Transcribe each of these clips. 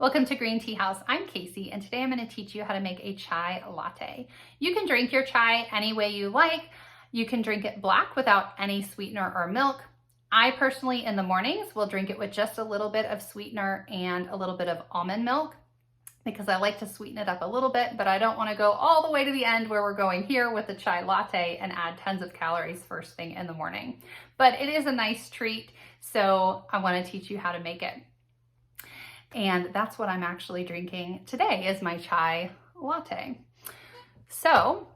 Welcome to Green Tea House. I'm Casey, and today I'm going to teach you how to make a chai latte. You can drink your chai any way you like. You can drink it black without any sweetener or milk. I personally, in the mornings, will drink it with just a little bit of sweetener and a little bit of almond milk because I like to sweeten it up a little bit, but I don't want to go all the way to the end where we're going here with the chai latte and add tons of calories first thing in the morning. But it is a nice treat, so I want to teach you how to make it. And that's what I'm actually drinking today is my chai latte. So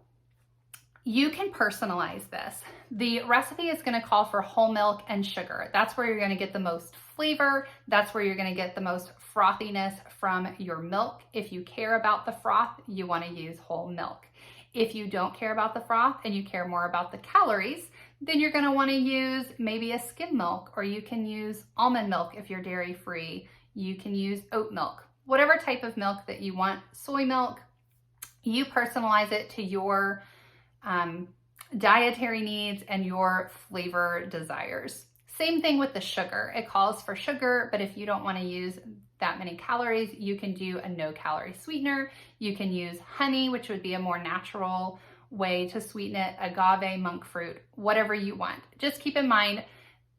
you can personalize this. The recipe is going to call for whole milk and sugar. That's where you're going to get the most flavor. That's where you're going to get the most frothiness from your milk. If you care about the froth, you want to use whole milk. If you don't care about the froth and you care more about the calories, then you're going to want to use maybe a skim milk, or you can use almond milk if you're dairy free. You can use oat milk, whatever type of milk that you want, soy milk. You personalize it to your dietary needs and your flavor desires. Same thing with the sugar. It calls for sugar, but if you don't want to use that many calories, you can do a no-calorie sweetener. You can use honey, which would be a more natural way to sweeten it, agave, monk fruit, whatever you want. Just keep in mind,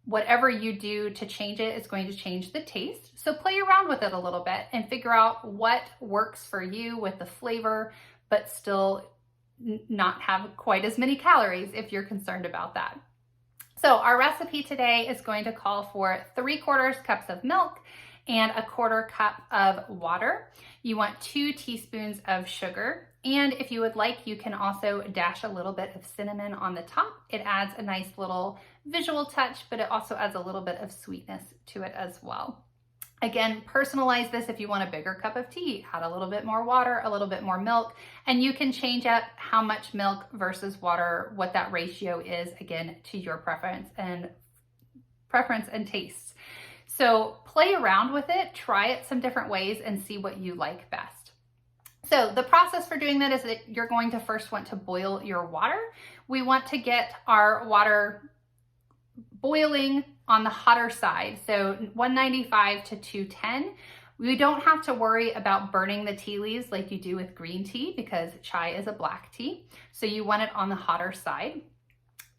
whatever you do to change it is going to change the taste. So play around with it a little bit and figure out what works for you with the flavor, but still not have quite as many calories if you're concerned about that. So our recipe today is going to call for 3/4 cups of milk and 1/4 cup of water. You want 2 teaspoons of sugar. And if you would like, you can also dash a little bit of cinnamon on the top. It adds a nice little visual touch, but it also adds a little bit of sweetness to it as well. Again, personalize this if you want a bigger cup of tea. Add a little bit more water, a little bit more milk, and you can change up how much milk versus water, what that ratio is, again, to your preference and tastes. So play around with it, try it some different ways, and see what you like best. So the process for doing that is that you're going to first want to boil your water. We want to get our water boiling on the hotter side, so 195 to 210. We don't have to worry about burning the tea leaves like you do with green tea because chai is a black tea. So you want it on the hotter side.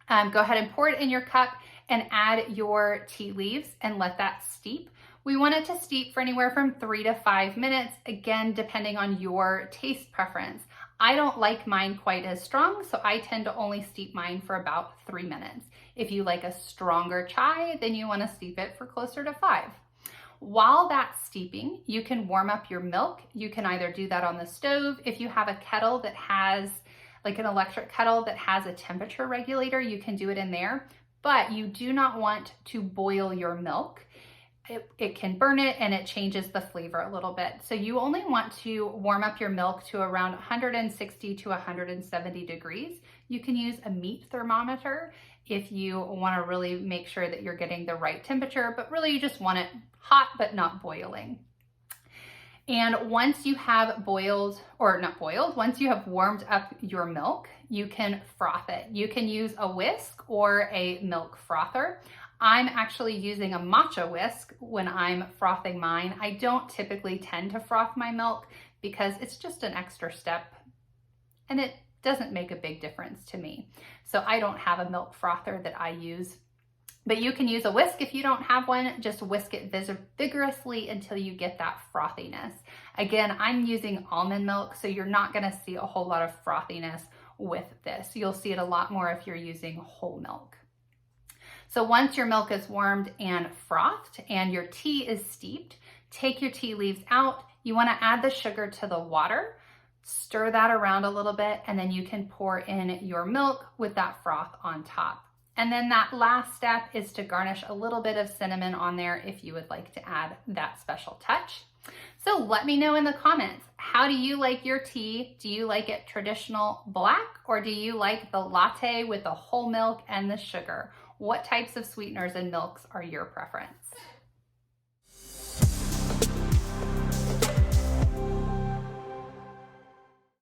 Go ahead and pour it in your cup and add your tea leaves and let that steep. We want it to steep for anywhere from 3 to 5 minutes, again, depending on your taste preference. I don't like mine quite as strong, so I tend to only steep mine for about 3 minutes. If you like a stronger chai, then you want to steep it for closer to 5. While that's steeping, you can warm up your milk. You can either do that on the stove. If you have a kettle that has, like an electric kettle that has a temperature regulator, you can do it in there, but you do not want to boil your milk. It can burn it and it changes the flavor a little bit. So you only want to warm up your milk to around 160 to 170 degrees. You can use a meat thermometer if you want to really make sure that you're getting the right temperature, but really you just want it hot but not boiling. And once you have once you have warmed up your milk, you can froth it. You can use a whisk or a milk frother. I'm actually using a matcha whisk when I'm frothing mine. I don't typically tend to froth my milk because it's just an extra step and it doesn't make a big difference to me. So I don't have a milk frother that I use, but you can use a whisk if you don't have one. Just whisk it vigorously until you get that frothiness. Again, I'm using almond milk, so you're not gonna see a whole lot of frothiness with this. You'll see it a lot more if you're using whole milk. So once your milk is warmed and frothed and your tea is steeped, take your tea leaves out. You want to add the sugar to the water, stir that around a little bit, and then you can pour in your milk with that froth on top. And then that last step is to garnish a little bit of cinnamon on there if you would like to add that special touch. So let me know in the comments, how do you like your tea? Do you like it traditional black, or do you like the latte with the whole milk and the sugar? What types of sweeteners and milks are your preference?